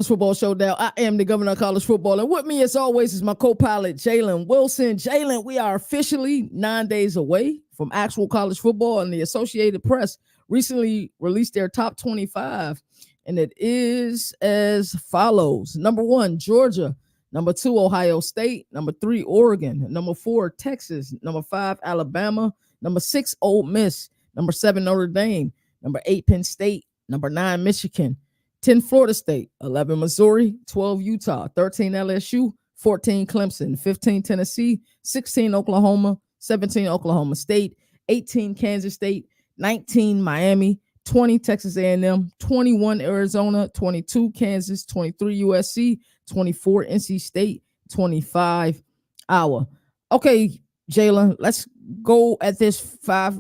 Football Showdown. I am the governor of college football, and with me, as always, is my co-pilot Jalen Wilson. Jalen, we are officially 9 days away from actual college football, and the Associated Press recently released their top 25, and it is as follows: number one, Georgia; number two, Ohio State; number three, Oregon; number four, Texas; number five, Alabama; number six, Ole Miss; number seven, Notre Dame; number eight, Penn State; number nine, Michigan; 10 Florida State, 11 Missouri, 12 Utah, 13 LSU, 14 Clemson, 15 Tennessee, 16 Oklahoma, 17 Oklahoma State, 18 Kansas State, 19 Miami, 20 Texas A&M, 21 Arizona, 22 Kansas, 23 USC, 24 NC State, 25 Iowa. Okay, Jalen, let's go at this five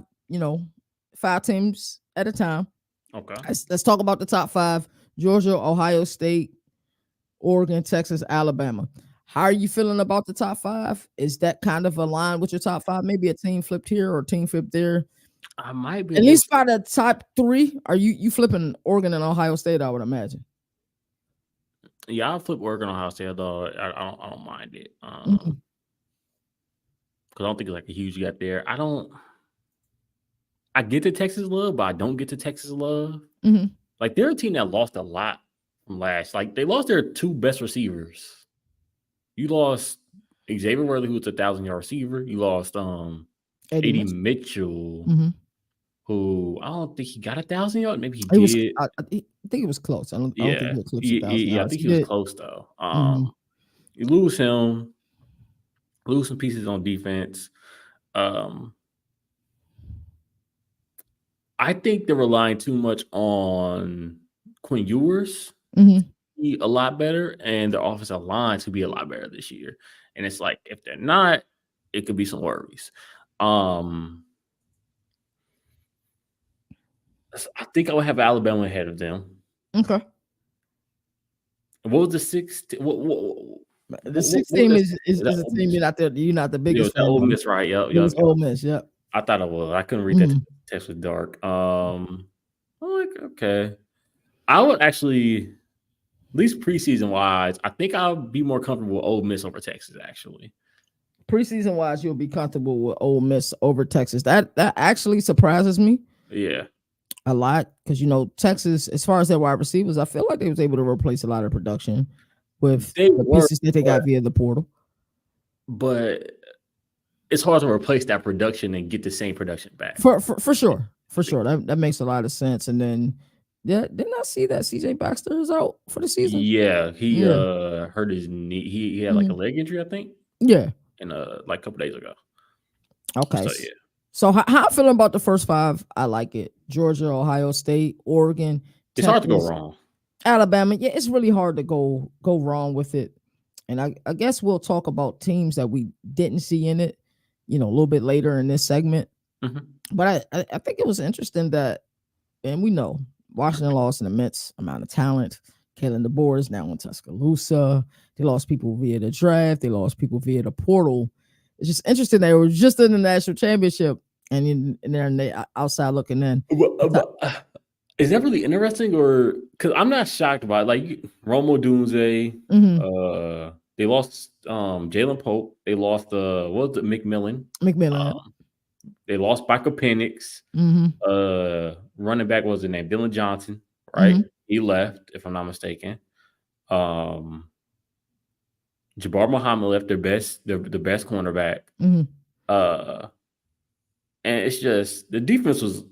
teams at a time. Okay. Let's talk about the top five. Georgia, Ohio State, Oregon, Texas, Alabama. How are you feeling about the top five? Is that kind of aligned with your top five? Maybe a team flipped here or a team flipped there. I might be a At little. least by the top three, are you flipping Oregon and Ohio State? I would imagine. Yeah, I'll flip Oregon on Ohio State, though. I don't mind it. Mhm. Because I don't think it's like a huge gap there. I get the Texas love, but I don't get the Texas love. Mhm. Like, they're a team that lost a lot from last. Like, they lost their two best receivers. You lost Xavier Worthy, who's a 1,000-yard receiver. You lost Eddie AD Mitchell. Mitchell, Mhm. who I don't think he got 1,000 yards. Maybe he It was. did. I think it was close. I don't think Yeah, he eclipsed a yeah, thousand yeah. I yards. think He he was did. close though. Mhm. You lose him, lose some pieces on defense. Um, I think they're relying too much on Quinn Ewers Mhm. to be a lot better, and the offensive line to be a lot better this year. And it's like if they're not, it could be some worries. Um, I think I would have Alabama ahead of them. Okay. What was the sixth? The What sixth was team that? is a Ole team Miss? you're not the Yeah, it was biggest that fan Ole of. Miss, right? Yep, It yep, was yep. Ole Miss. Yep. I thought it was. I couldn't read that Mhm. text was dark. I'm like, okay. I would actually, at least preseason wise, I think I'll be more comfortable with Ole Miss over Texas. Actually, Preseason wise, you'll be comfortable with Ole Miss over Texas. That actually surprises me yeah, a lot because Texas, as far as their wide receivers, I feel like they was able to replace a lot of production with they the were, pieces that they but, got via the portal. but it's hard to replace that production and get the same production back. For sure, for sure, that makes a lot of sense. And then, yeah, didn't I see that CJ Baxter is out for the season? Yeah, he Yeah, hurt his knee. He had like a mhm, leg injury, I think, yeah. and like a couple days ago. Okay. So yeah, So how I feeling about the first five? I like it. Georgia, Ohio State, Oregon, it's hard to go Texas, wrong. Alabama. Yeah, it's really hard to go wrong with it. And I guess we'll talk about teams that we didn't see in it, a little bit later in this segment. Hmm. But I think it was interesting that, and we know Washington lost an immense amount of talent. Kalen DeBoer is now in Tuscaloosa. They lost people via the draft. They lost people via the portal. It's just interesting. They were just in the national championship, and they're outside looking in. Is that really interesting, or because I'm not shocked by it. Like Romo Dunze, Mm-hmm. they lost Jalen Pope, they lost what was it, McMillan, McMillan. um, they lost Michael Penix, Mm-hmm. running back was the name Dylan Johnson, right? Mm-hmm. He left, if I'm not mistaken. Um, Jabbar Muhammad left the best cornerback. Mm-hmm. Uh, and it's just the defense was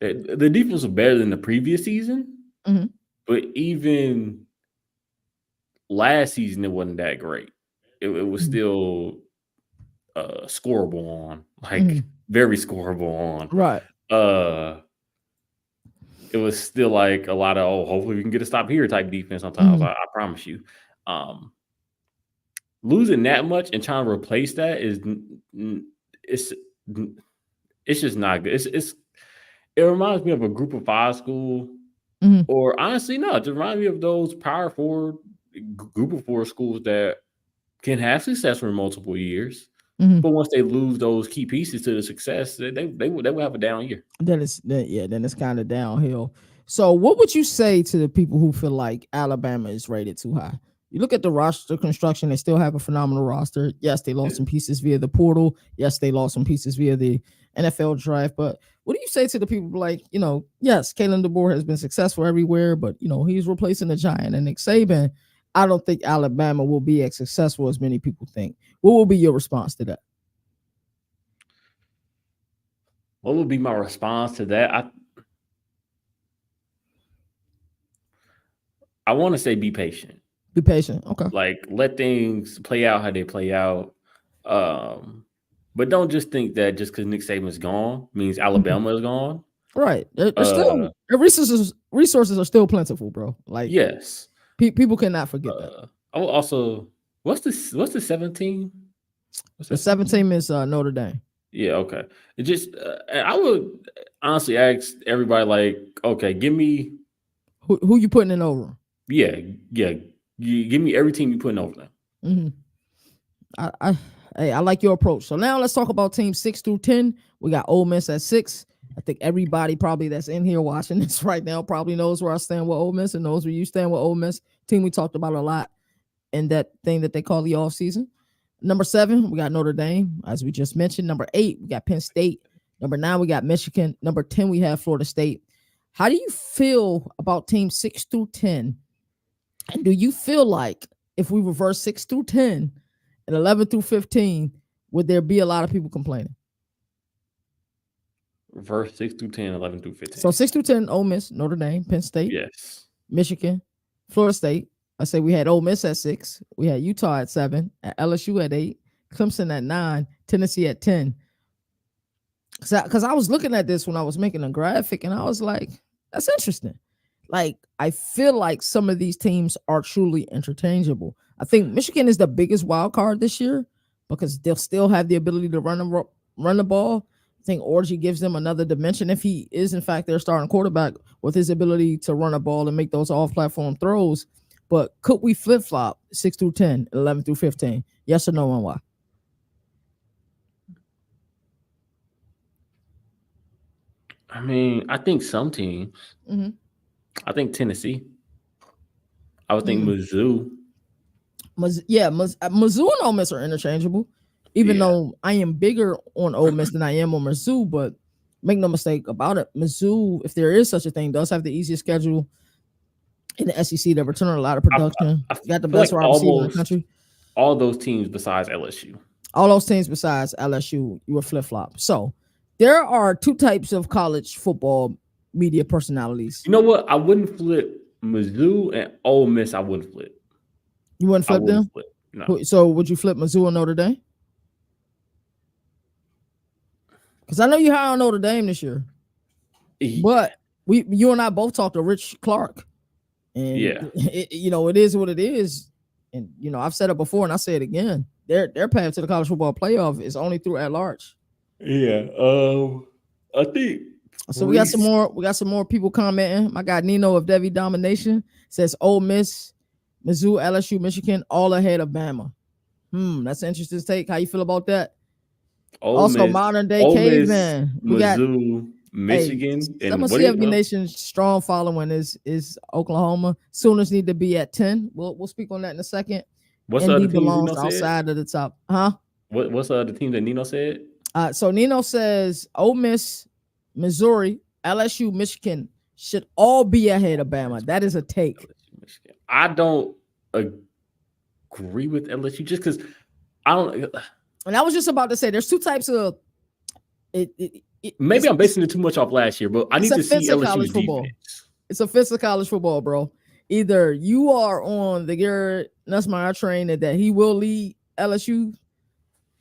better than the previous season, Mm-hmm. but even last season it wasn't that great. It was Mm-hmm. still scoreable on, like Mm-hmm. very scoreable on. Right. Uh, it was still like a lot of hopefully we can get a stop here type defense. Sometimes Mm-hmm. I promise you, um, losing that much and trying to replace that it's it's just not good. It reminds me of a group of five school. Mm-hmm. Or honestly, no, it just reminds me of those power four group of four schools that can have success for multiple years, Mm-hmm. but once they lose those key pieces to the success, they will have a down year. Then it's then, yeah, then it's kind of downhill. So, what would you say to the people who feel like Alabama is rated too high? You look at the roster construction; they still have a phenomenal roster. Yes, they lost some pieces via the portal. Yes, they lost some pieces via the NFL draft. But what do you say to the people like, yes, Kalen DeBoer has been successful everywhere, but he's replacing the giant and Nick Saban. I don't think Alabama will be as successful as many people think. What will be your response to that? What would be my response to that? I want to say be patient. Be patient. Okay. Like, let things play out how they play out. But don't just think that just because Nick Saban's gone means Alabama is gone. Right. They're still their resources are still plentiful, bro. Like, yes. People cannot forget that. I will also what's the 17? The 17 is Notre Dame. Yeah, okay. It just I would honestly ask everybody, like, okay, give me who you putting in over. Yeah. Give me every team you putting over them. Mm-hmm. I like your approach. So now let's talk about teams 6 through 10. We got Ole Miss at 6. I think everybody probably that's in here watching this right now probably knows where I stand with Ole Miss and knows where you stand with Ole Miss. Team we talked about a lot in that thing that they call the offseason. Number 7, we got Notre Dame, as we just mentioned. Number 8, we got Penn State. Number 9, we got Michigan. Number 10, we have Florida State. How do you feel about teams 6 through 10? And do you feel like if we reverse 6 through 10 and 11 through 15, would there be a lot of people complaining? Reverse 6 through 10, 11 through 15. So 6 through 10, Ole Miss, Notre Dame, Penn State, yes, Michigan, Florida State. I say we had Ole Miss at 6. We had Utah at 7, at LSU at 8, Clemson at 9, Tennessee at 10. Because I was looking at this when I was making a graphic, and I was like, that's interesting. Like, I feel like some of these teams are truly interchangeable. I think Michigan is the biggest wild card this year because they'll still have the ability to run the ball. I think Orji gives them another dimension if he is, in fact, their starting quarterback with his ability to run a ball and make those off-platform throws. But could we flip-flop 6 through 10, 11 through 15? Yes or no, and why? I mean, I think some teams. Mm-hmm. I think Tennessee. I would think Mizzou. Mizzou and Ole Miss are interchangeable. Even though I am bigger on Ole Miss than I am on Mizzou, but make no mistake about it, Mizzou, if there is such a thing, does have the easiest schedule in the SEC. They're returning a lot of production. I got the best wide receiver in the country. All those teams besides LSU. All those teams besides LSU, you were flip-flop. So there are 2 types of college football media personalities. You know what? I wouldn't flip Mizzou and Ole Miss. I wouldn't flip. You wouldn't flip them? Flip. No. So would you flip Mizzou and Notre Dame? Because I know you high on Notre Dame this year. But you and I both talked to Rich Clark. And it is what it is. And I've said it before and I say it again. Their path to the college football playoff is only through at large. Yeah. I think so. We got some more people commenting. My guy Nino of Devi Domination says Ole Miss, Mizzou, LSU, Michigan, all ahead of Bama. That's an interesting take. How you feel about that? Also, modern day caveman. We got Mizzou, Michigan, and CFB Nation's strong following is Oklahoma. Sooners need to be at 10. We'll speak on that in a second. What's the other team belongs outside of the top? Huh? What's the other team that Nino said? So Nino says Ole Miss, Missouri, LSU, Michigan should all be ahead of Bama. That is a take. I don't agree with LSU just because I don't. And I was just about to say there's 2 types of it. Maybe I'm basing it too much off last year, but I need to see LSU's defense. It's a fist of college football, bro. Either you are on the Garrett Nussmeier train that he will lead LSU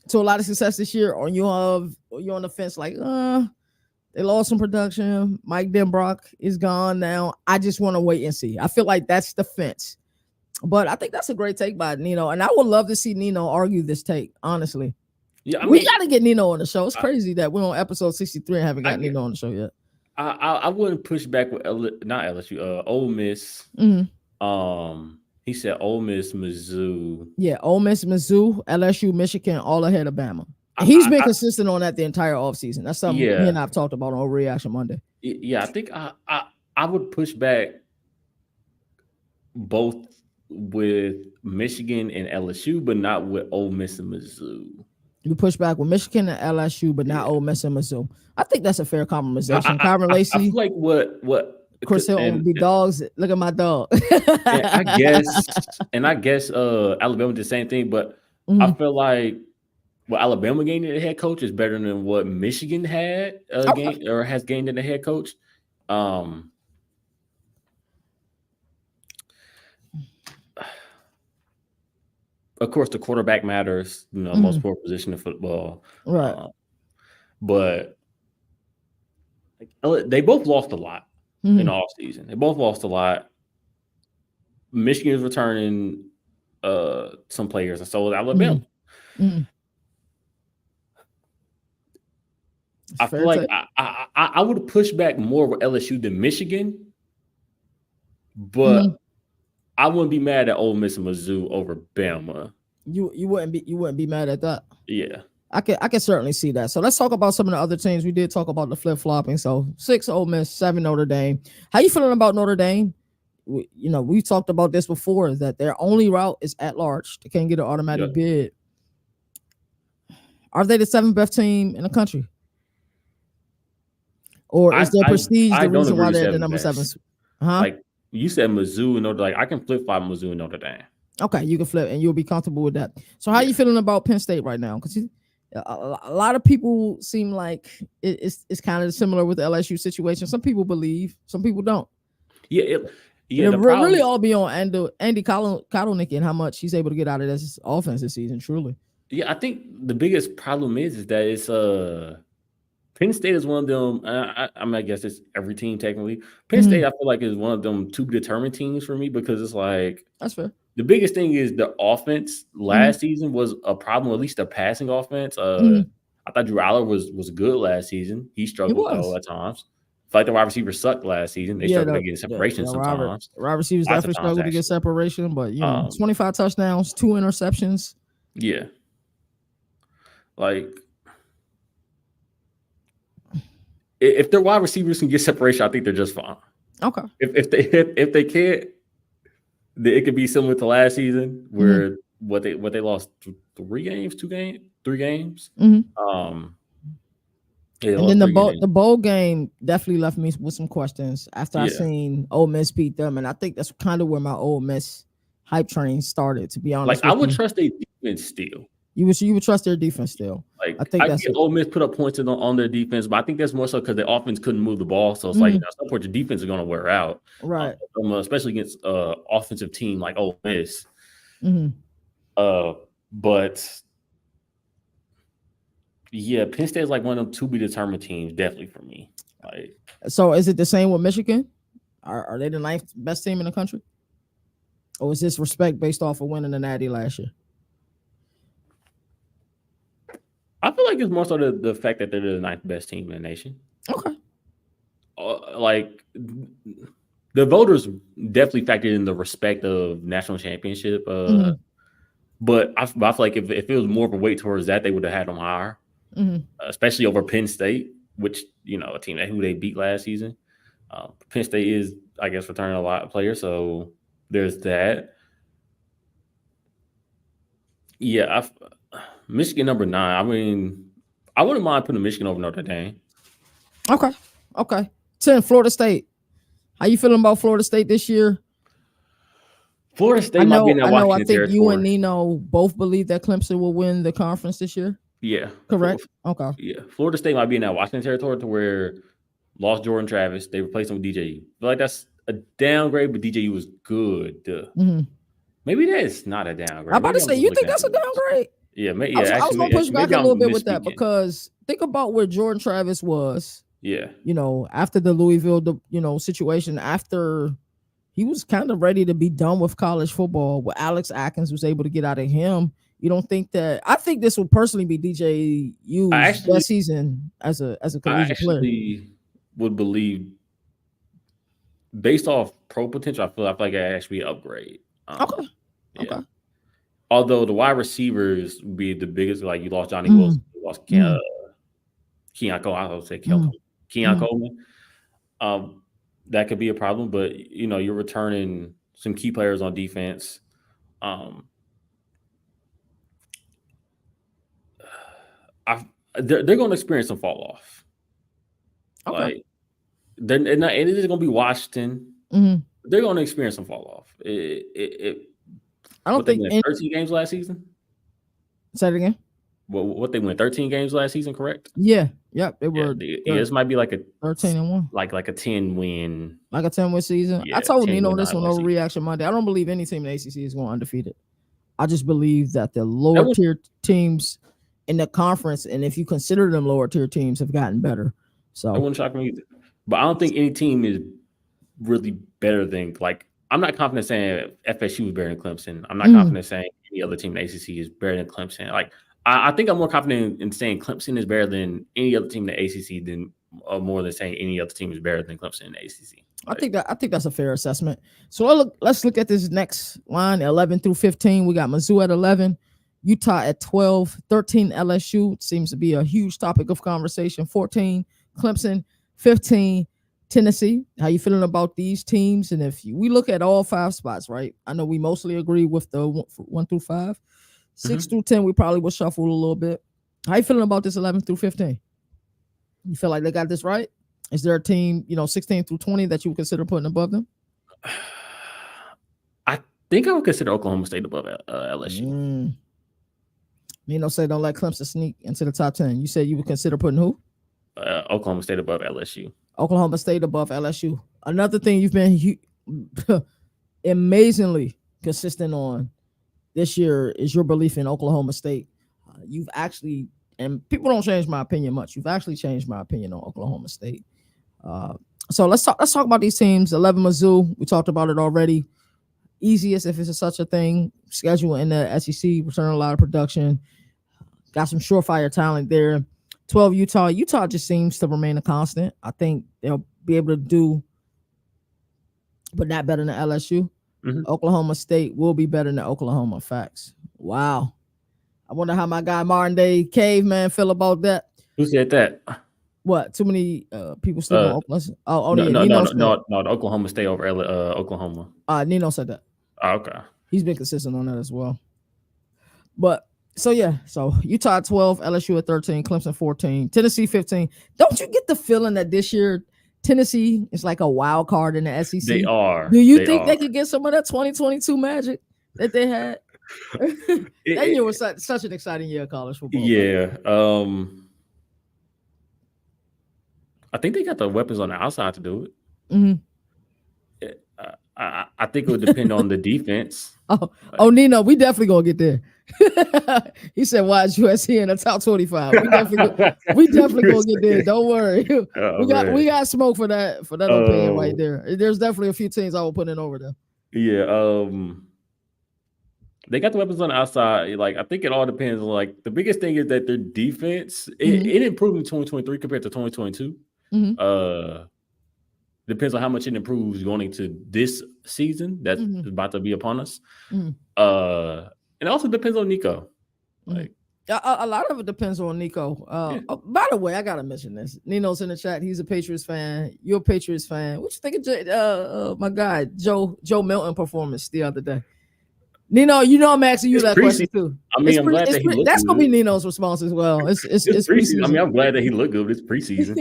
to a lot of success this year, or you're on the fence like, they lost some production. Mike Denbrock is gone now. I just want to wait and see. I feel like that's the fence. But I think that's a great take by Nino, and I would love to see Nino argue this take, honestly. Yeah, we got to get Nino on the show. It's crazy that we're on episode 63 and haven't got Nino on the show yet. I wouldn't push back with not LSU, Ole Miss. He said Ole Miss, Mizzou. Yeah, Ole Miss, Mizzou, LSU, Michigan, all ahead of Bama. He's been consistent on that the entire offseason. That's something he and I've talked about on Reaction Monday. Yeah, I think I would push back both with Michigan and LSU, but not with Ole Miss and Mizzou. You push back with Michigan and LSU, but not Yeah. Ole Miss and Mizzou. I think that's a fair I, compromisation. I, Kyron I I Lacey, feel like what Chris Hilton would be dogs. Look at my dog. and I guess Alabama did the same thing, but I Mhm. feel like what Alabama gained in the head coach is better than what Michigan had Okay. gained or has gained in the head coach. Um, of course, the quarterback matters. Most important position in football. Right. But they both lost a lot in the offseason. They both lost a lot. Michigan is returning some players, and so is Alabama. I feel like I would push back more with LSU than Michigan, but I wouldn't be mad at Ole Miss and Mizzou over Bama. You wouldn't be mad at that. Yeah. I can certainly see that. So let's talk about some of the other teams. We did talk about the flip flopping. So 6 Ole Miss, 7 Notre Dame. How you feeling about Notre Dame? We talked about this before, that their only route is at large. They can't get an automatic bid. Are they the 7th best team in the country? Or is their prestige the reason why they're the number 7? Like you said, Mizzou and Notre Dame. I can flip flop Mizzou and Notre Dame. Okay, you can flip and you'll be comfortable with that. So how are you feeling about Penn State right now? Because a lot of people seem like it's kind of similar with the LSU situation. Some people believe, some people don't. It really all be on Andy Kotelnick and how much he's able to get out of this offense this season. Truly. Yeah, I think the biggest problem is that it's Penn State is one of them. I guess it's every team technically. Penn State, I feel like, is one of them to be determined teams for me, because it's like, that's fair. The biggest thing is the offense last season was a problem, at least the passing offense. I thought Drew Aller was good last season. He struggled though at times. I feel like the wide receivers sucked last season. They struggled to get separation sometimes. Wide receivers definitely struggled to get separation, but 25 touchdowns, 2 interceptions. Yeah. Like, if their wide receivers can get separation, I think they're just fine. Okay. If they can't, it could be similar to last season, where what they lost 3 games. And then the bowl game definitely left me with some questions after I seen Ole Miss beat them, and I think that's kind of where my Ole Miss hype train started. To be honest, I would trust their defense still. You would trust their defense still. Like, I think that's Ole Miss put up points on their defense, but I think that's more so because the offense couldn't move the ball. So it's like, at some point, your defense is going to wear out, right? Especially against offensive team like Ole Miss. But yeah, Penn State is like one of them to be determined teams, definitely for me. Like, so is it the same with Michigan? Are they the 9th best team in the country, or is this respect based off of winning the Natty last year? I feel like it's more so the fact that they're the 9th best team in the nation. Okay. Like, the voters definitely factored in the respect of national championship. But I feel like if it was more of a weight towards that, they would have had them higher, especially over Penn State, which, a team who they beat last season. Penn State is, I guess, returning a lot of players, so there's that. Yeah, Michigan number 9. I mean, I wouldn't mind putting Michigan over Notre Dame. Okay. 10, Florida State. How you feeling about Florida State this year? Florida State might be in that Washington I think territory. you and Nino both believe that Clemson will win the conference this year. Yeah. Correct? Okay. Yeah. Florida State might be in that Washington territory, to where lost Jordan Travis. They replaced him with DJU. I feel like that's a downgrade, but DJU was good. Maybe that is not a downgrade. I'm about to say, you think that's a downgrade? Yeah. I was going to push back a little bit with that, because think about where Jordan Travis was. Yeah. After the Louisville, situation, after he was kind of ready to be done with college football, where Alex Atkins was able to get out of him. You don't think that? I think this will personally be DJU's best season as a collegiate player. I would believe, based off pro potential, I feel like it actually an upgrade. Okay. Although the wide receivers would be the biggest, like, you lost Johnny Wilson, you lost Keon Coleman. I would say Keon Coleman. that could be a problem. But you're returning some key players on defense. They're going to experience some fall off. Okay. Like they're not, and it is going to be Washington. Mm-hmm. They're going to experience some fall off. I don't think they won 13 games last season. Say it again. What they won 13 games last season, correct? Yeah. Yep. They were. This might be like a 13-1, like a 10-win, like a 10-win season. Yeah, I told 10-win, Nino this on 9-win Overreaction Monday. I don't believe any team in the ACC is going undefeated. I just believe that the lower tier teams in the conference, and if you consider them lower tier teams, have gotten better. So that wouldn't shock me either. But I don't think any team is really better than, like, I'm not confident saying FSU is better than Clemson. I'm not confident saying any other team in the ACC is better than Clemson. Like, I think I'm more confident in saying Clemson is better than any other team in the ACC than more than saying any other team is better than Clemson in the ACC. Like, I think that's a fair assessment. So let's look at this next line, 11 through 15. We got Mizzou at 11, Utah at 12, 13 LSU. It seems to be a huge topic of conversation. 14 Clemson, 15 Tennessee. How you feeling about these teams? And if we look at all 5 spots, right? I know we mostly agree with the 1 through 5. 6 through 10, we probably will shuffle a little bit. How you feeling about this 11 through 15? You feel like they got this right? Is there a team, 16 through 20 that you would consider putting above them? I think I would consider Oklahoma State above LSU. Nino said don't let Clemson sneak into the top 10. You said you would consider putting who? Oklahoma State above LSU. Oklahoma State above LSU. Another thing you've been amazingly consistent on this year is your belief in Oklahoma State. You've actually, and people don't change my opinion much. You've actually changed my opinion on Oklahoma State. So let's talk about these teams. 11 Mizzou, we talked about it already. Easiest, if it's such a thing, schedule in the SEC, return a lot of production. Got some surefire talent there. 12 Utah. Utah just seems to remain a constant. I think they'll be able to do, but not better than LSU. Oklahoma State will be better than Oklahoma. Facts. Wow. I wonder how my guy Martin Day Caveman feel about that. Who said that? What? Too many people still on Oklahoma? No, the Oklahoma State over Oklahoma. Nino said that. Oh, okay. He's been consistent on that as well. But so Utah at 12, LSU at 13, Clemson 14, Tennessee 15. Don't you get the feeling that this year Tennessee is like a wild card in the SEC? They are. Do you think they could get some of that 2022 magic that they had? That year was such an exciting year of college football. Yeah. I think they got the weapons on the outside to do it. I think it would depend on the defense. Nino, we definitely gonna get there. He said, "Why is USC in the top 25?" We definitely gonna get there. Don't worry. We got smoke for that opinion right there. There's definitely a few teams I will put in over there. Yeah. They got the weapons on the outside. Like, I think it all depends. Like, the biggest thing is that their defense it improved in 2023 compared to 2022. Depends on how much it improves going into this season that's about to be upon us. And it also depends on Nico. Like, a lot of it depends on Nico. By the way, I gotta mention this. Nino's in the chat. He's a Patriots fan. You're a Patriots fan. What you think of my guy Joe Milton performance the other day? Nino, I'm asking you that question too. I mean, I'm glad that he looked that's good. gonna be Nino's response as well. It's preseason. I mean, I'm glad that he looked good. It's preseason.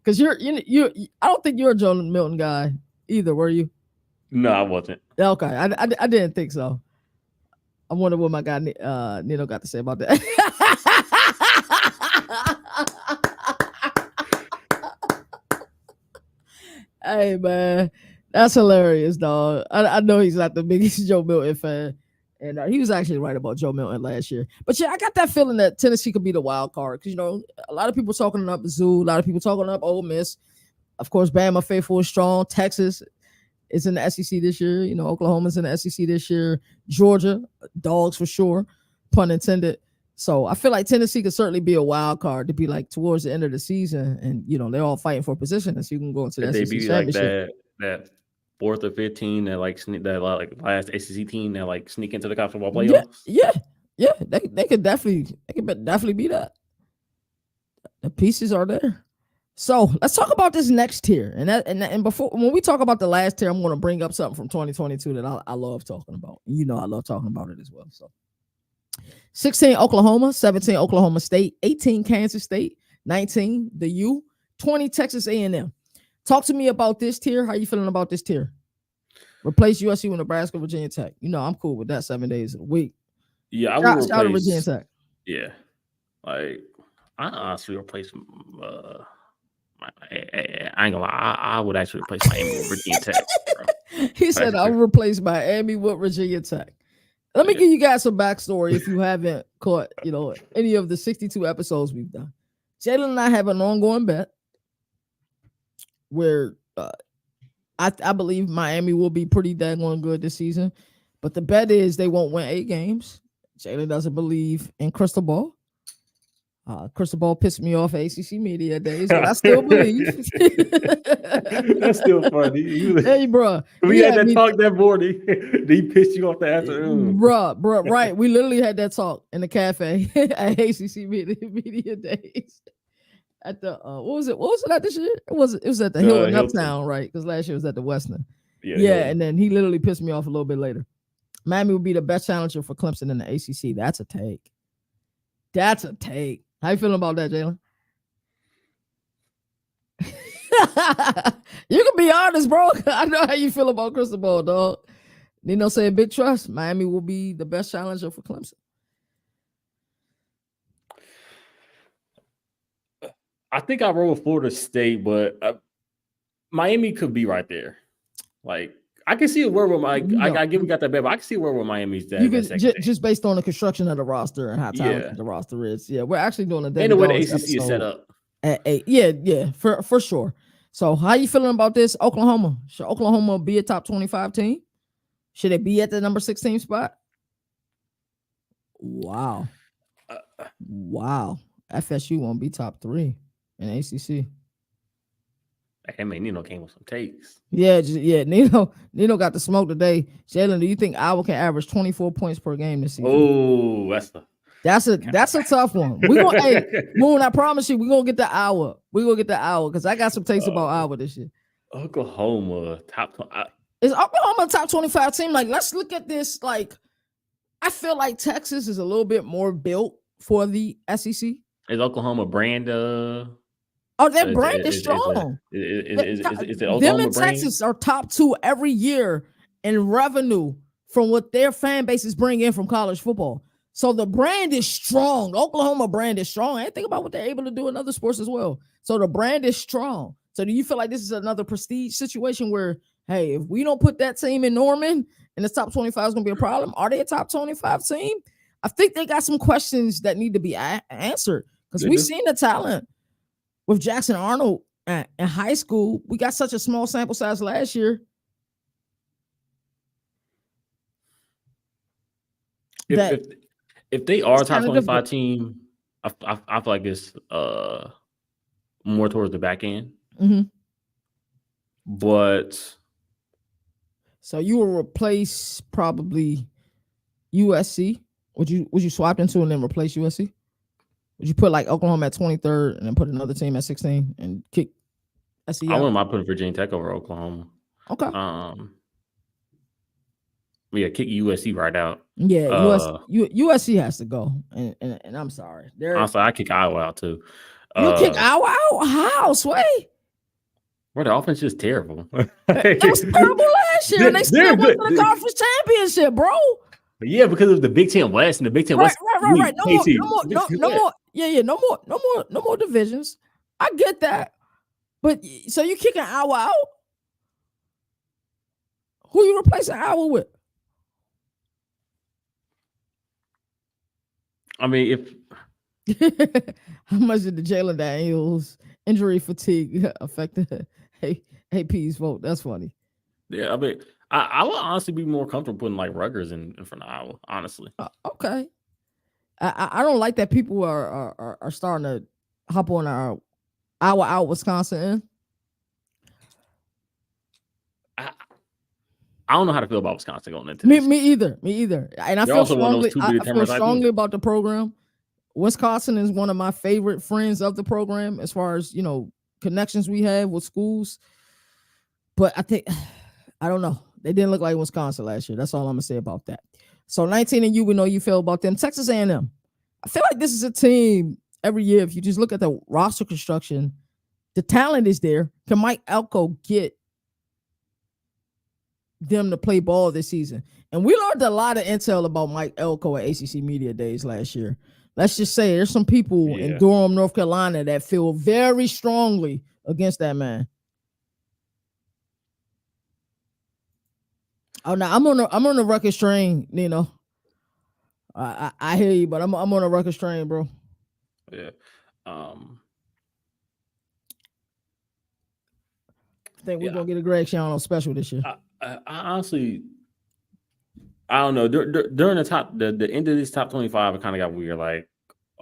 Because you I don't think you're a Joe Milton guy either, were you? No, I wasn't. Okay, I didn't think so. I wonder what my guy Nino got to say about that. Hey man, that's hilarious, dog. I know he's not the biggest Joe Milton fan, and he was actually right about Joe Milton last year. But yeah, I got that feeling that Tennessee could be the wild card because a lot of people talking up Mizzou, a lot of people talking up Ole Miss. Of course, Bama faithful is strong. Texas is in the SEC this year. Oklahoma's in the SEC this year. Georgia, dogs for sure, pun intended. So I feel like Tennessee could certainly be a wild card to be like towards the end of the season, and they're all fighting for position, and so you can go into the SEC championship. Like that 4th or 5th team that last ACC team that like sneak into the college football playoffs. Yeah. They could definitely be that. The pieces are there. So let's talk about this next tier. And before when we talk about the last tier, I'm going to bring up something from 2022 that I love talking about. You know, I love talking about it as well. So 16 Oklahoma, 17 Oklahoma State, 18 Kansas State, 19 the U, 20 Texas A&M. Talk to me about this tier. How you feeling about this tier? Replace USC with Nebraska, Virginia Tech. You know, I'm cool with that 7 days a week. Yeah, I would Shout out to replace Virginia Tech. Yeah, like I honestly replace. I ain't gonna lie. I would actually replace Miami with Virginia Tech. Bro. He said I'll replace Miami with Virginia Tech. Let me give you guys some backstory if you haven't caught, you know, any of the 62 episodes we've done. Jalen and I have an ongoing bet where I believe Miami will be pretty daggone good this season, but the bet is they won't win 8 games. Jalen doesn't believe in crystal ball. Crystal ball pissed me off ACC media days, but I still believe. That's still funny. Hey, bro. We had that talk that morning. He pissed you off the afternoon. Bro, right. We literally had that talk in the cafe at ACC media days. At the what was it? What was it at this year? It was at the Hilton Uptown, right? Because last year was at the Westin. Yeah, and then he literally pissed me off a little bit later. Miami would be the best challenger for Clemson in the ACC. That's a take. That's a take. How you feeling about that, Jalen? You can be honest, bro. I know how you feel about crystal ball, dog. Nino saying big trust. Miami will be the best challenger for Clemson. I think I roll with Florida State, but Miami could be right there. Like I can see where I give we got that bet, but I can see where Miami's at. You can just based on the construction of the roster and how talented the roster is. Yeah, we're actually doing a and the way the ACC is set up at 8. Yeah, for sure. So how you feeling about this? Oklahoma? Should Oklahoma be a top 25 team? Should it be at the number 16 spot? Wow. FSU won't be top 3 in ACC. I mean, Nino came with some takes. Yeah. Nino got the smoke today. Jalen, do you think Iowa can average 24 points per game this season? Oh, that's a tough one. We're gonna hey Moon, I promise you, we're gonna get the Iowa. We're gonna get the Iowa because I got some takes about Iowa this year. Oklahoma top 20. Is Oklahoma a top 25 team? Like, let's look at this. Like, I feel like Texas is a little bit more built for the SEC. Is Oklahoma brand their brand is strong. Is it Oklahoma them and brand? Texas are top 2 every year in revenue from what their fan bases bring in from college football. So the brand is strong. The Oklahoma brand is strong. And think about what they're able to do in other sports as well. So the brand is strong. So do you feel like this is another prestige situation where, hey, if we don't put that team in Norman and the top 25 is going to be a problem, are they a top 25 team? I think they got some questions that need to be answered because we've seen the talent with Jackson Arnold in high school. We got such a small sample size last year. If they are a top 25 team, I feel like it's more towards the back end. Mm-hmm. But so you will replace probably USC. Would you swap into and then replace USC? Would you put like Oklahoma at 23rd and then put another team at 16 and kick SC out? I wouldn't mind putting Virginia Tech over Oklahoma. Okay. Yeah, kick USC right out. Yeah, USC has to go, and I'm sorry. Honestly, I kick Iowa out too. You kick Iowa out? How, Sway? Bro, the offense is terrible. It was terrible last year, and they still went to the conference championship, bro. Yeah, because of the Big Ten West and the Big Ten West. Right. No more divisions. I get that, but so you kicking Iowa out? Who you replacing Iowa with? I mean, if how much did the Jalen Daniels injury fatigue affect AP's vote? That's funny. Yeah, I mean, I would honestly be more comfortable putting like Rutgers in front of Iowa. Honestly, okay. I don't like that people are starting to hop on our Iowa out Wisconsin in. I don't know how to feel about Wisconsin going into this. Me either. And I feel strongly about the program. Wisconsin is one of my favorite friends of the program as far as, connections we have with schools. But I think I don't know. They didn't look like Wisconsin last year. That's all I'm gonna say about that. So 19 and we know you feel about them. Texas A&M. I feel like this is a team every year. If you just look at the roster construction, the talent is there. Can Mike Elko get them to play ball this season? And we learned a lot of intel about Mike Elko at ACC Media Days last year. Let's just say there's some people in Durham, North Carolina that feel very strongly against that man. Oh no, I'm on the Rutgers train, you know. I hear you, but I'm on a Rutgers train, bro. Yeah. I think we're gonna get a Greg Schiano special this year. I honestly, I don't know. During the end of this top 25, it kind of got weird. Like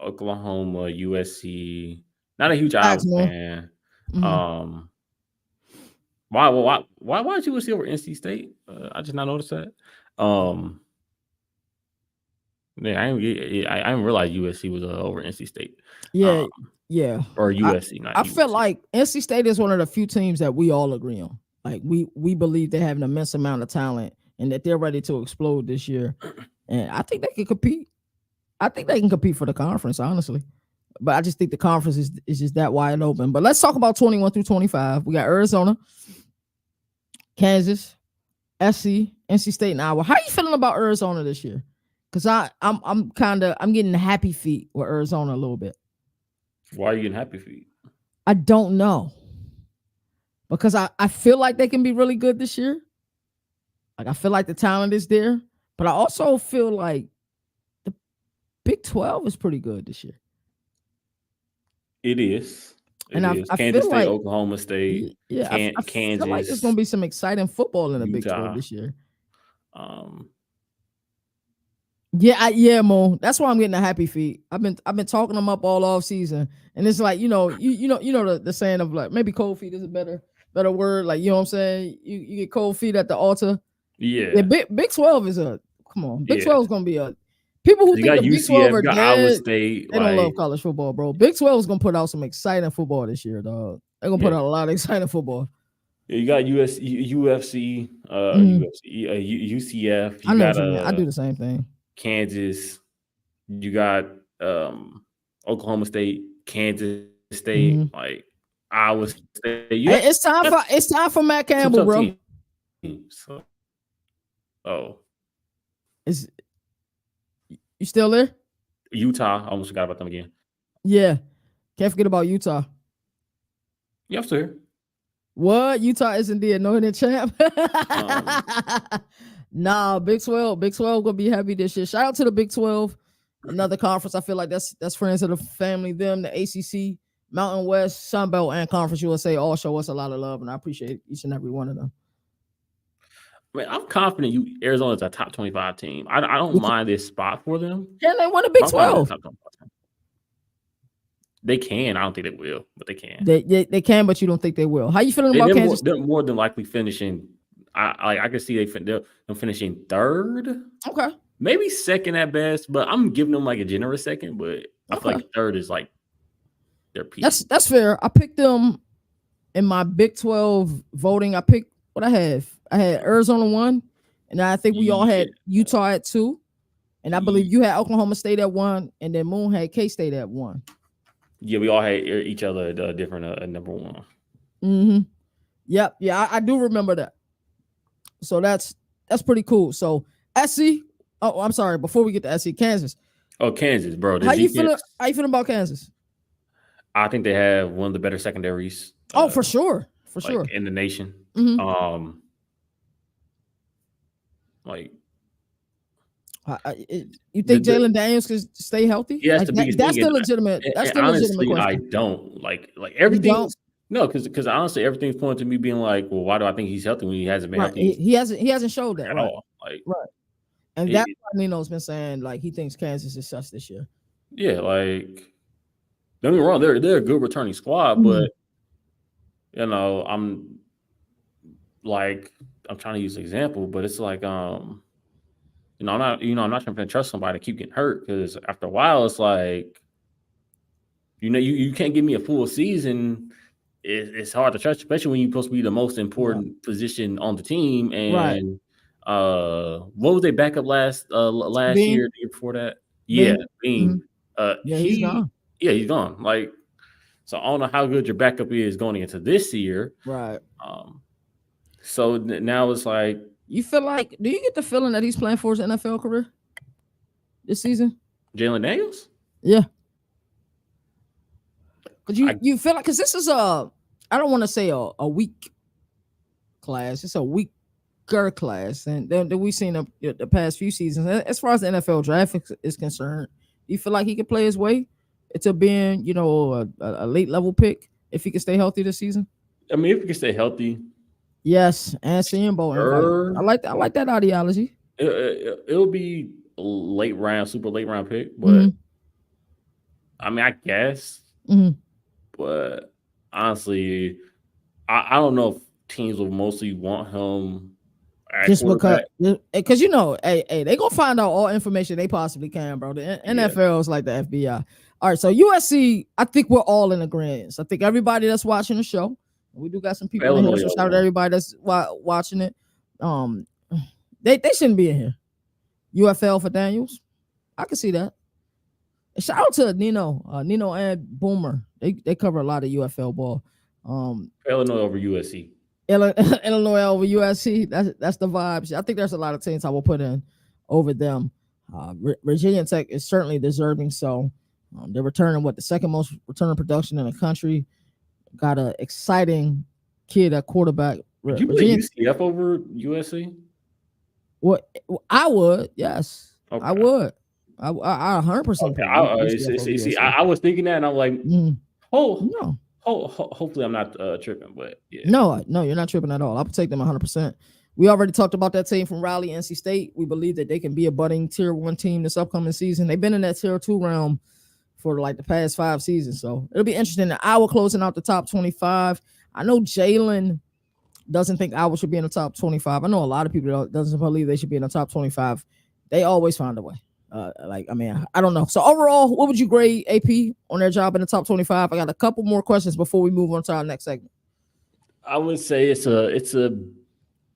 Oklahoma, USC. Not a huge Iowa fan. Mm-hmm. Why did USC over NC State? I just not noticed that. Yeah, I didn't realize USC was over NC State. Yeah. Or USC. I feel like NC State is one of the few teams that we all agree on. Like we believe they have an immense amount of talent and that they're ready to explode this year. And I think they can compete. I think they can compete for the conference, honestly. But I just think the conference is just that wide open. But let's talk about 21 through 25. We got Arizona, Kansas, SC, NC State, and Iowa. How are you feeling about Arizona this year? Because I'm getting happy feet with Arizona a little bit. Why are you getting happy feet? I don't know. Because I feel like they can be really good this year. Like I feel like the talent is there. But I also feel like the Big 12 is pretty good this year. It is. I Kansas feel State, like, Oklahoma State, I Kansas. feel like there's going to be some exciting football in the Big 12 this year. Yeah, Mo. That's why I'm getting a happy feet. I've been talking them up all off season, and it's like you know the saying of like maybe cold feet is a better word. Like you know what I'm saying. You get cold feet at the altar. Yeah. Big 12 is a come on. Big 12 is gonna be a people who think the Big 12 are dead. Iowa State, they don't love college football, bro. Big 12 is gonna put out some exciting football this year, dog. They're gonna put out a lot of exciting football. Yeah, you got UFC, UCF. I know what you mean. I do the same thing. Kansas, you got Oklahoma State, Kansas State, like Iowa State. It's time for Matt Campbell, bro. Is you still there? Utah, I almost forgot about them again. Yeah, can't forget about Utah. Yeah, I'm still here. What? Utah isn't the anointed champ? Nah, Big 12 gonna be happy this year. Shout out to the Big 12, another conference. I feel like that's friends of the family. Them, the ACC, Mountain West, Sun Belt, and Conference USA all show us a lot of love, and I appreciate each and every one of them. Man, I'm confident Arizona's a top 25 team. I don't mind this spot for them. Can they win a Big 12? They can. I don't think they will, but they can. They can, but you don't think they will. How you feeling about Kansas? They're more than likely finishing. I can see them finishing third. Okay. Maybe second at best, but I'm giving them like a generous second. But I feel like third is like their peak. That's fair. I picked them in my Big 12 voting. I picked what I have. I had Arizona 1, and I think we all had Utah at 2, and I believe you had Oklahoma State at 1, and then Moon had K-State at 1. Yeah, we all had each other at a different number 1. Mm-hmm. Yep. Yeah, I do remember that. So that's pretty cool. So SC. Oh, I'm sorry. Before we get to SC, Kansas. Oh, Kansas, bro. How you feeling about Kansas? I think they have one of the better secondaries. For sure, sure, in the nation. Mm-hmm. You think Jalen Daniels could stay healthy? Yeah, that's the legitimate. That's the honestly, legitimate question. I don't like everything. No, because honestly, everything's pointing to me being like, well, why do I think he's healthy when he hasn't been healthy? He hasn't showed that at all. Like, right. And that's why Nino's been saying like he thinks Kansas is sus this year. Yeah, like don't get me wrong, they're a good returning squad, but you know, I'm trying to use an example, but it's like I'm not trying to trust somebody to keep getting hurt because after a while it's like you can't give me a full season it's hard to trust, especially when you're supposed to be the most important position on the team. And what was their backup last Bean. year, the year before that? Yeah, Bean. Mm-hmm. He's gone. Yeah, he's gone. Like, so I don't know how good your backup is going into this year. Right. So now it's like, you feel like, do you get the feeling that he's playing for his NFL career this season? Jalen Daniels? Yeah. Because you feel like, because this is I don't want to say a weak class. It's a weaker class and that we've seen the past few seasons. As far as the NFL draft is concerned, you feel like he could play his way into being, a late level pick if he can stay healthy this season? I mean, if he can stay healthy. Yes, and Simbo. I like that ideology. It'll be a super late round pick, but I mean, I guess. But honestly, I don't know if teams will mostly want him just because hey, they gonna find out all information they possibly can, bro. The NFL is like the FBI. All right, so USC, I think we're all in agreement. I think everybody that's watching the show, we do got some people in here, so shout out to everybody that's watching it. They shouldn't be in here. UFL for Daniels, I can see that. And shout out to Nino and Boomer. They cover a lot of UFL ball. Illinois over USC. Illinois over USC. That's the vibes. I think there's a lot of teams I will put in over them. Virginia Tech is certainly deserving. So they're returning the second most returning production in the country. Got an exciting kid at quarterback. Would you play UCF over USC? What I would, yes, okay. I would. I 100%. Okay. See, I was thinking that, and I'm like, hopefully I'm not tripping, but yeah. No, you're not tripping at all. I'll take them 100%. We already talked about that team from Raleigh, NC State. We believe that they can be a budding Tier 1 team this upcoming season. They've been in that Tier 2 realm for like the past 5 seasons, so it'll be interesting. Iowa closing out the top 25. I know Jalen doesn't think Iowa should be in the top 25. I know a lot of people doesn't believe they should be in the top 25. They always find a way. I don't know. So overall, what would you grade AP on their job in the top 25? I got a couple more questions before we move on to our next segment. I would say it's a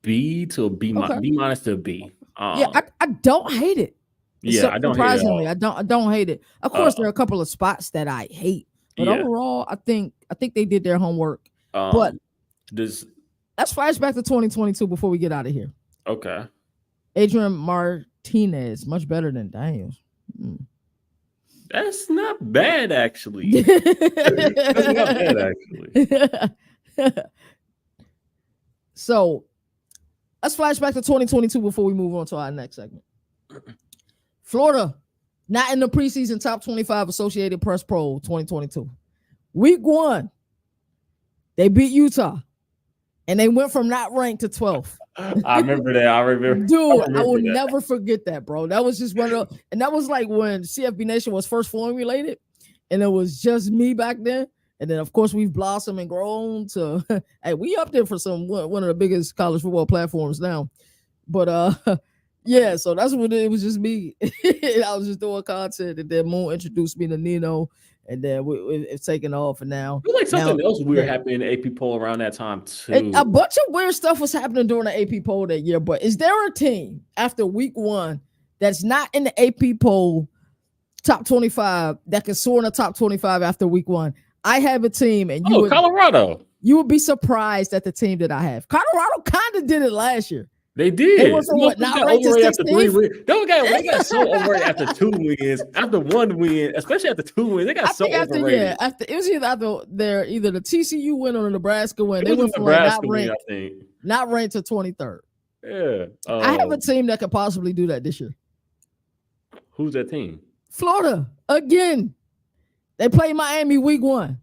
B to a B, okay. B minus to a B. I don't hate it. I don't hate it. I don't hate it. Of course, there are a couple of spots that I hate, but overall, I think they did their homework. But let's flash back to 2022 before we get out of here. Okay. Adrian Martinez, much better than Daniels. That's not bad, actually. That's not bad, actually. So let's flash back to 2022 before we move on to our next segment. Florida, not in the preseason top 25 Associated Press Pro 2022. Week 1, they beat Utah. And they went from not ranked to 12th. I remember that. Dude, I will never forget that, bro. That was just one of and that was like when CFB Nation was first formulated, and it was just me back then. And then, of course, we've blossomed and grown to, hey, we up there for one of the biggest college football platforms now. But so that's what it was, just me. I was just doing content, and then Moon introduced me to Nino. And then it's taken off, and now I feel like something else weird happened in the AP poll around that time too. A bunch of weird stuff was happening during the AP poll that year. But is there a team after week 1 that's not in the AP poll top 25 that can soar in the top 25 after week 1? I have a team, and Colorado. You would be surprised at the team that I have. Colorado kind of did it last year. They did. They not ranked after 3 wins. They got so overrated after 2 wins. After 1 win, especially after 2 wins, they got so overrated. It was either the TCU win or the Nebraska win. They went from not ranked to 23rd. Yeah. I have a team that could possibly do that this year. Who's that team? Florida again. They play Miami week 1.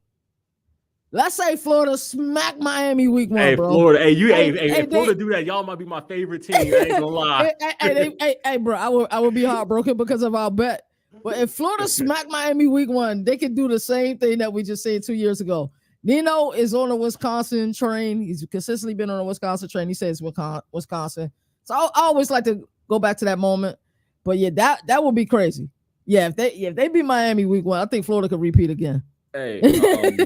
Let's say Florida smack Miami week 1, hey, bro. Florida, if Florida do that, y'all might be my favorite team. I ain't gonna lie. hey, bro, I would be heartbroken because of our bet. But if Florida smack Miami week 1, they can do the same thing that we just said 2 years ago. Nino is on a Wisconsin train. He's consistently been on a Wisconsin train. He says Wisconsin. So I always like to go back to that moment. But yeah, that would be crazy. Yeah, if they beat Miami week 1, I think Florida could repeat again. Hey,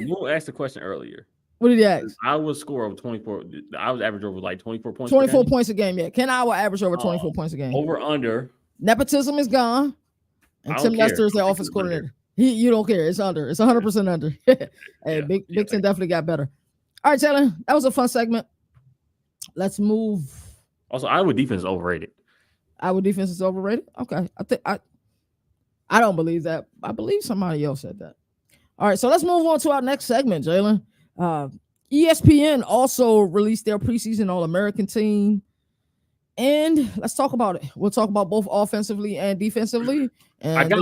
we'll ask the question earlier. What did he ask? I would score over 24. I was average over like 24 points. 24 points a game. Yeah. Can I will average over 24 Oh, points a game? over under. Nepotism is gone. And I Tim don't care. Lester is their I'm offense thinking under. coordinator. You don't care. It's under. It's 100% under. Hey, Yeah, Big yeah, Ten definitely got better. All right, Taylor. That was a fun segment. Let's move. Also, Iowa defense is overrated. Our defense is overrated. Okay. I don't believe that. I believe somebody else said that. All right, so let's move on to our next segment, Jalen. ESPN also released their preseason All-American team. And let's talk about it. We'll talk about both offensively and defensively. And I got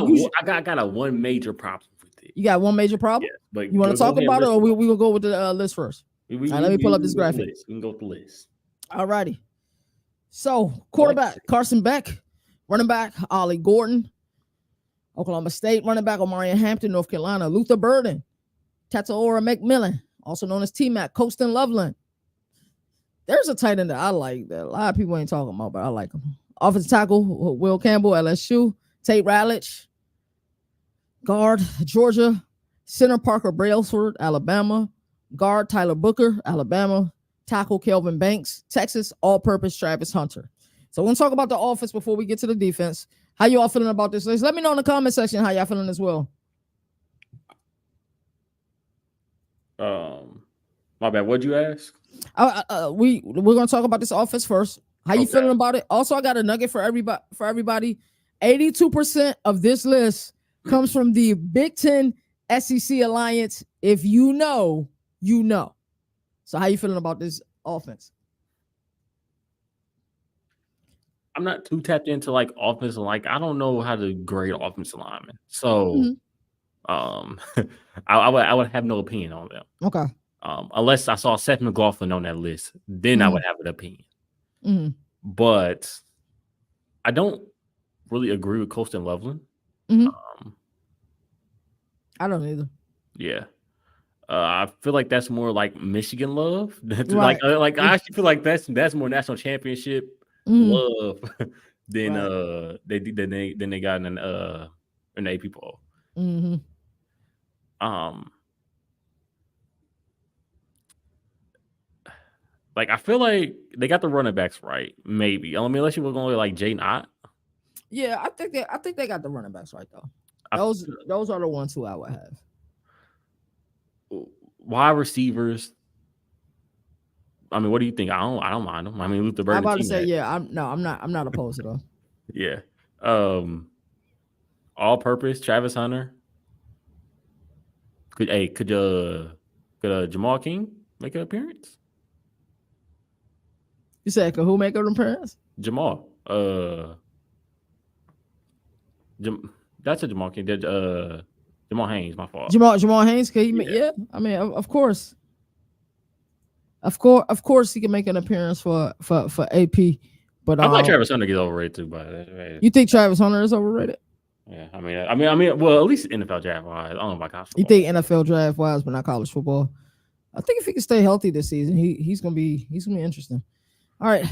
a one major problem with it. You got one major problem? Yes, but you want to talk about it, or we will go with the list first? Let me pull up this graphic. We can go with the list. All righty. So, quarterback, Carson Beck. Running back, Ollie Gordon. Oklahoma State. Running back, Omarion Hampton, North Carolina. Luther Burden. Tataora McMillan, also known as T-Mac. Colston Loveland. There's a tight end that I like that a lot of people ain't talking about, but I like him. Offensive tackle, Will Campbell, LSU. Tate Ratledge. Guard, Georgia. Center, Parker Brailsford, Alabama. Guard, Tyler Booker, Alabama. Tackle, Kelvin Banks, Texas. All-purpose, Travis Hunter. So we're going to talk about the offense before we get to the defense. How you all feeling about this list? Let me know in the comment section how y'all feeling as well. My bad. What'd you ask? We're going to talk about this offense first. How you feeling about it? Also, I got a nugget for everybody. 82% of this list comes from the Big Ten SEC Alliance. If you know, you know. So how you feeling about this offense? I'm not too tapped into like offense. Like I don't know how to grade offensive linemen. So I would have no opinion on them. Okay. Unless I saw Seth McLaughlin on that list, then I would have an opinion. But I don't really agree with Colston Loveland. I don't either. Yeah. I feel like that's more like Michigan love. Right. like I actually feel like that's more national championship love than they got in an AP poll. Like I feel like they got the running backs right, maybe. I mean, unless you were going to like Jaden Ott. Yeah, I think they got the running backs right though. Those are the ones who I would have. Wide receivers. I mean, what do you think? I don't mind them. I mean, Luther Burden. I'm about to say, yeah. I'm not opposed to them. Yeah. All purpose, Travis Hunter. Could Jamal King make an appearance? You said could who make an appearance? Jamal. That's a Jamal King. Jamal Haynes, my fault. Jamal Haynes, could he make? Yeah. I mean, of course. Of course, he can make an appearance for AP. But I like Travis Hunter gets overrated too. But you think Travis Hunter is overrated? Yeah, I mean, well, at least NFL draft wise. I don't know about college football. You think NFL draft wise, but not college football? I think if he can stay healthy this season, he's gonna be interesting. All right.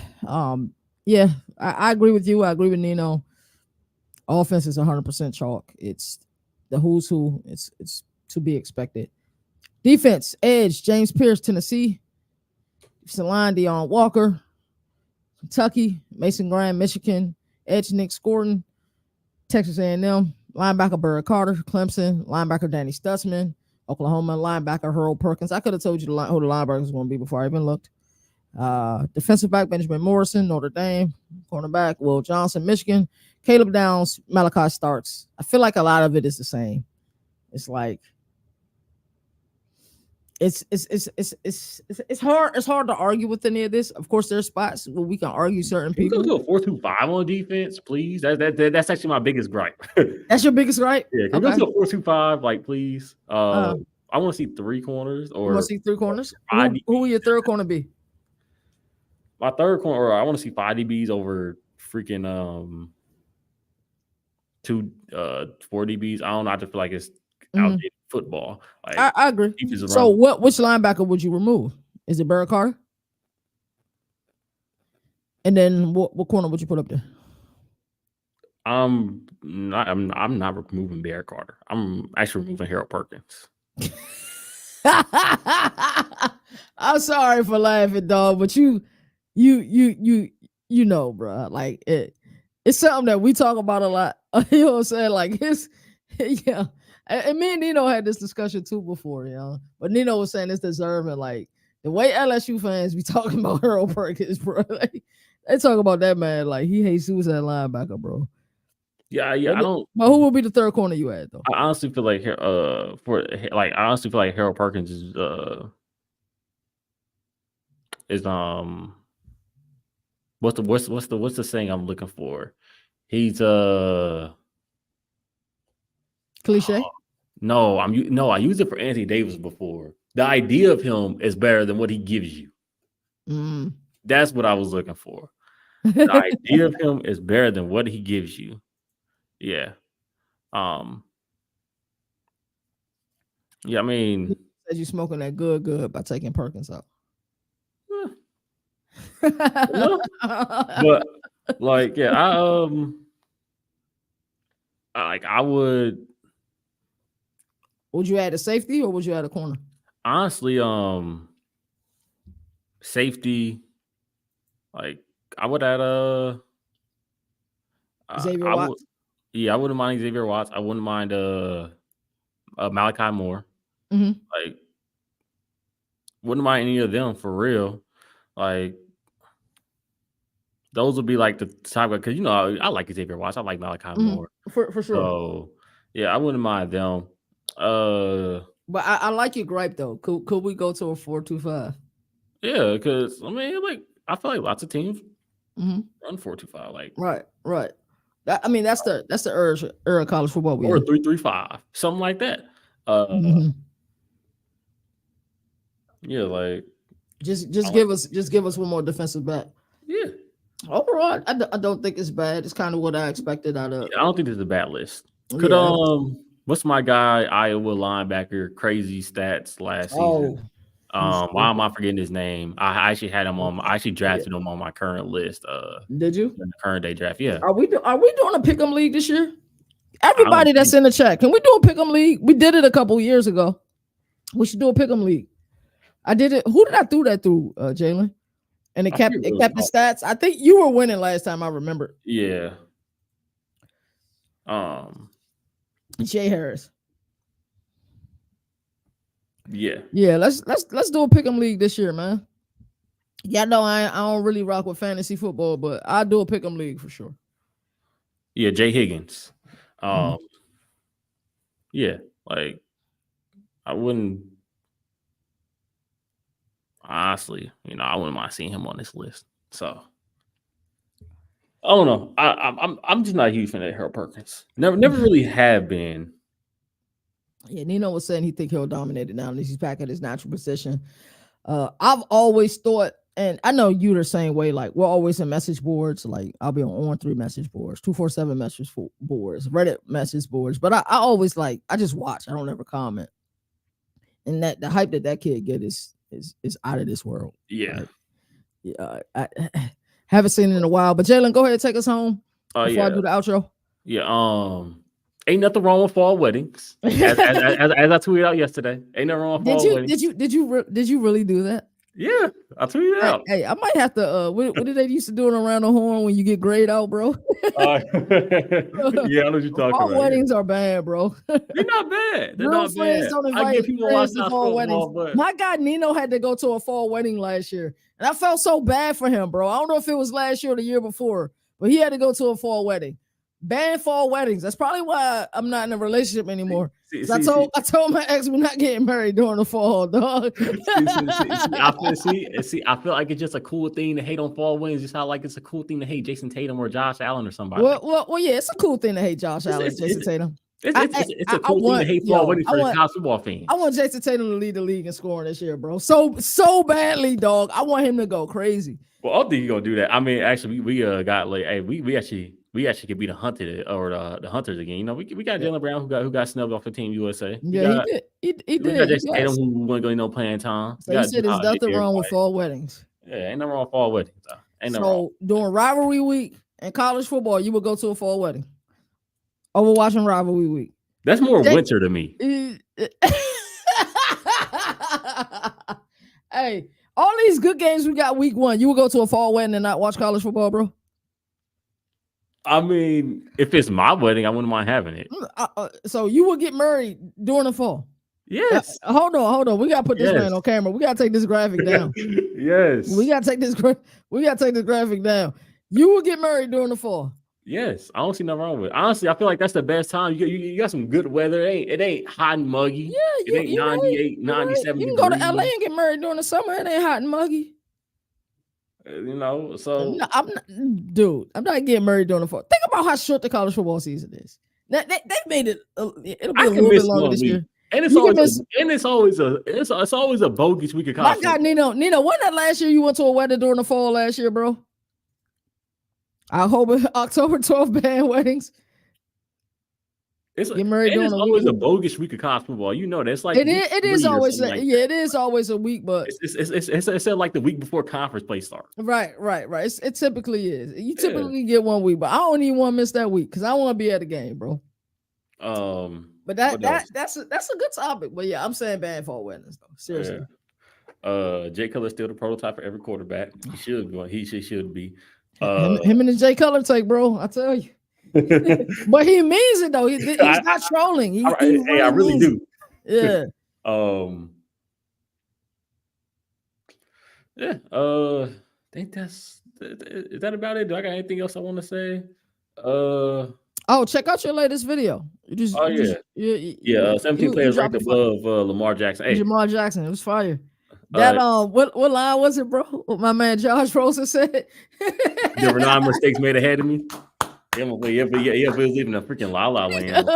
Yeah, I agree with you. I agree with Nino. Offense is 100% chalk. It's the who's who. It's to be expected. Defense, edge, James Pierce, Tennessee. Line, Deion Walker, Kentucky. Mason Graham, Michigan. Edge, Nick Scorton, Texas A&M. Linebacker, Burr Carter, Clemson. Linebacker, Danny Stutzman, Oklahoma. Linebacker, Harold Perkins. I could have told you who the linebacker was going to be before I even looked. Defensive back, Benjamin Morrison, Notre Dame. Cornerback, Will Johnson, Michigan. Caleb Downs, Malachi Starks. I feel like a lot of it is the same. It's like it's hard to argue with any of this. Of course, there's spots where we can argue certain people. Go to a 4-2-5 on defense, please. That's actually my biggest gripe. That's your biggest gripe? Yeah, can we go to a 4-2-5, like, please? I want to see 3 corners. Or you want to see 3 corners? Who will your third corner be? My third corner, or I want to see 5 DBs over freaking 4 DBs. I don't know. I just feel like it's outdated football. Like, I agree. So which linebacker would you remove? Is it Burr Carter? And then what corner would you put up there? I'm not removing Bear Carter. I'm actually removing Harold Perkins. I'm sorry for laughing, dog, but you know, bro. Like it's something that we talk about a lot. You know what I'm saying? Like it's yeah. And me and Nino had this discussion too before, you know. But Nino was saying it's deserving, like the way LSU fans be talking about Harold Perkins, bro. Like, they talk about that man like he hates suicide linebacker, bro. Yeah. I don't. But who will be the third corner you at though? I honestly feel like I honestly feel like Harold Perkins is what's the saying I'm looking for? He's cliche. No, I used it for Anthony Davis before. The idea of him is better than what he gives you. That's what I was looking for. The idea of him is better than what he gives you. Yeah. Yeah, I mean, said you smoking that good by taking Perkins out. But like, yeah, I would. Would you add a safety or would you add a corner? Honestly, safety. Like I would add Xavier Watts. I wouldn't mind Xavier Watts. I wouldn't mind Malachi Moore. Like wouldn't mind any of them for real. Like those would be like the type of, because I like Xavier Watts. I like Malachi Moore for sure. So yeah, I wouldn't mind them. But I like your gripe though. Could we go to a 4-2-5? Yeah, because I mean, like I feel like lots of teams run 4-2-5. Like right. That's the era college football or 3-3-5, something like that. Yeah, like just give us one more defensive back. Yeah. Overall, I don't think it's bad. It's kind of what I expected out of. I don't think this is a bad list. Could what's my guy Iowa linebacker crazy stats last season? Why am I forgetting his name? I actually had him on. I actually drafted him on my current list. Did you? In the current day draft? Yeah. Are we doing a pick'em league this year? Everybody that's in the chat, can we do a pick'em league? We did it a couple years ago. We should do a pick'em league. I did it. Who did I throw that through, Jalen? And it kept the stats. I think you were winning last time. I remember. Yeah. Jay Harris. Yeah. Let's do a pick'em league this year, man. Yeah, no, I don't really rock with fantasy football, but I'll do a pick'em league for sure. Yeah, Jay Higgins. Yeah, like I wouldn't. Honestly, I wouldn't mind seeing him on this list. So I don't know. I'm just not a huge fan of Harold Perkins. Never really have been. Yeah, Nino was saying he think he'll dominate it now that he's back at his natural position. I've always thought, and I know you're the same way. Like we're always in message boards. Like I'll be on 3 message boards, 247 message boards, Reddit message boards. But I always I just watch. I don't ever comment. And that the hype that kid get is out of this world. Yeah. I haven't seen it in a while. But Jalen, go ahead and take us home before I do the outro. Yeah. Ain't nothing wrong with fall weddings. As I tweeted out yesterday. Ain't nothing wrong with fall weddings. Did you really do that? Yeah, I tweeted out. Hey, I might have to. What did they used to do around the horn when you get grayed out, bro? Yeah, I know what you're talking about. Weddings are bad, bro. They're not bad. They're not bad. Don't invite friends to fall weddings. But my guy Nino had to go to a fall wedding last year, and I felt so bad for him, bro. I don't know if it was last year or the year before, but he had to go to a fall wedding. Ban fall weddings. That's probably why I'm not in a relationship anymore. I told my ex we're not getting married during the fall, dog. I feel like it's just a cool thing to hate on fall weddings, just how like it's a cool thing to hate Jason Tatum or Josh Allen or somebody. Well, yeah, it's a cool thing to hate Josh Allen, Jason Tatum. It's a cool thing to hate fall weddings for the college football fans. I want Jason Tatum to lead the league in scoring this year, bro. So badly, dog. I want him to go crazy. Well, I don't think he's gonna do that. I mean, actually, we got like, hey, we actually could be the hunted or the hunters again. We got Jalen Brown who got snubbed off the Team USA. Yeah, he did. We got Jason Tatum who wasn't going to playing time. So he said there's nothing wrong with fall weddings. Yeah, ain't nothing wrong with fall weddings. So during rivalry week and college football, you would go to a fall wedding over watching rivalry week. That's more winter to me. Hey, all these good games we got week 1. You will go to a fall wedding and not watch college football, bro? I mean, if it's my wedding, I wouldn't mind having it. So you will get married during the fall? Yes. Hold on. We gotta put this man on camera. We gotta take this graphic down. Yes. We gotta take this graphic down. You will get married during the fall. Yes, I don't see nothing wrong with it. Honestly, I feel like that's the best time. You got some good weather. It ain't hot and muggy. Yeah, it ain't 98, 97 You can degrees. go to LA and get married during the summer. It ain't hot and muggy. So no, I'm not getting married during the fall. Think about how short the college football season is. They made it. It'll be a little bit longer this year. And it's always a bogus week of college. My God, Nino, wasn't that last year you went to a wedding during the fall last year, bro? I hope October 12th band weddings. It's always a bogus week of college football. You know that. It's like it is always it is always a week, but it's like the week before conference play starts. Right. It typically is. You typically get 1 week, but I don't even want to miss that week because I want to be at the game, bro. But that's a good topic. But yeah, I'm saying band fall weddings though. Seriously. Yeah. Jay Cutler is still the prototype for every quarterback. He should be. He should be. Him and the Jay Cutler take, bro. I tell you. But he means it though. He's not trolling. I really do. Yeah. Yeah. I think is that about it? Do I got anything else I want to say? Check out your latest video. 17 players ranked above Lamar Jackson. Hey. Lamar Jackson, it was fire. That what line was it, bro? What my man Josh Rosen said. There were 9 mistakes made ahead of me. Yeah, but it was even a freaking la la land.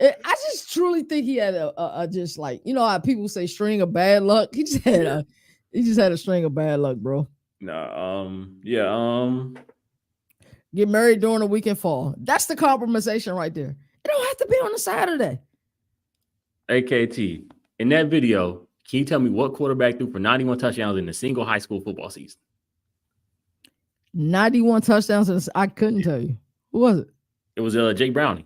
I just truly think he had a just like, you know how people say string of bad luck. He just had a string of bad luck, bro. Get married during the weekend fall. That's the compromisation right there. It don't have to be on a Saturday. AKT, in that video, can you tell me what quarterback threw for 91 touchdowns in a single high school football season? 91 touchdowns. I couldn't tell you. Who was it? It was Jake Browning.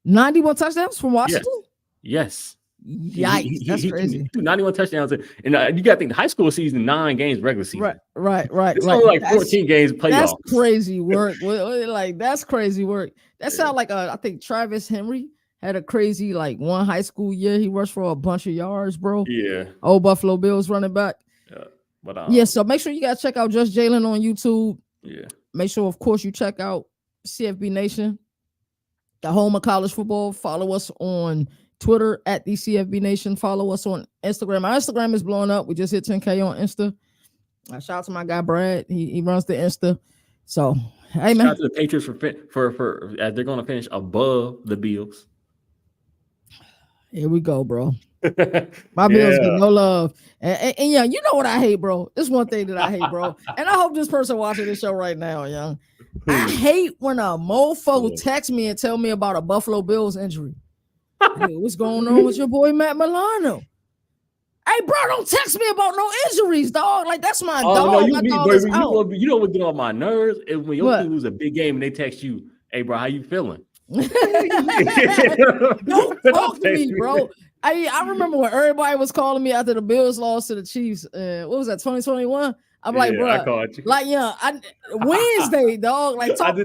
91 touchdowns from Washington? Yes. Yikes. That's crazy. 91 touchdowns. And you got to think the high school season, 9 games regular season. Right. It's only like 14 games playoffs. That's crazy work. That's crazy work. That sounds like I think Travis Henry had a crazy one high school year. He rushed for a bunch of yards, bro. Yeah. Old Buffalo Bills running back. Yeah. But so make sure you guys check out Just Jalen on YouTube. Yeah. Make sure, of course, you check out CFB Nation, the home of college football. Follow us on Twitter at the CFB Nation. Follow us on Instagram. Our Instagram is blowing up. We just hit 10K on Insta. Shout out to my guy Brad. He runs the Insta. So hey man, shout out to the Patriots for as they're going to finish above the Bills. Here we go, bro. My Bills get no love. And yeah, you know what I hate, bro? This one thing that I hate, bro. And I hope this person watching this show right now, young. I hate when a mofo text me and tell me about a Buffalo Bills injury. Hey, what's going on with your boy Matt Milano? Hey, bro, don't text me about no injuries, dog. Like, that's my dog. No, you know what get on my nerves is when your team lose a big game and they text you, hey, bro, how you feeling? Don't talk to me, bro. I remember when everybody was calling me after the Bills lost to the Chiefs. What was that, 2021? I'm like, bro, Wednesday, dog. Like, talk to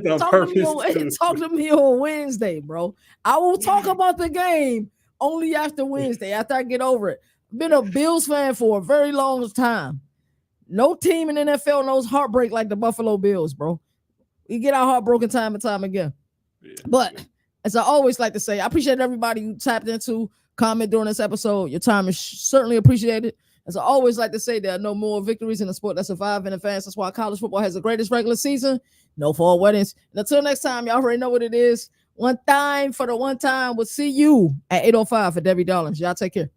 me on Wednesday, bro. I will talk about the game only after Wednesday, after I get over it. Been a Bills fan for a very long time. No team in the NFL knows heartbreak like the Buffalo Bills, bro. We get our heartbroken time and time again. Yeah. But as I always like to say, I appreciate everybody who tapped into, comment during this episode. Your time is certainly appreciated. As I always like to say, there are no more victories in the sport that survive in advance. That's why college football has the greatest regular season. No fall weddings. And until next time, y'all already know what it is. One time for the one time. We'll see you at 8:05 for Debbie Darlings. Y'all take care.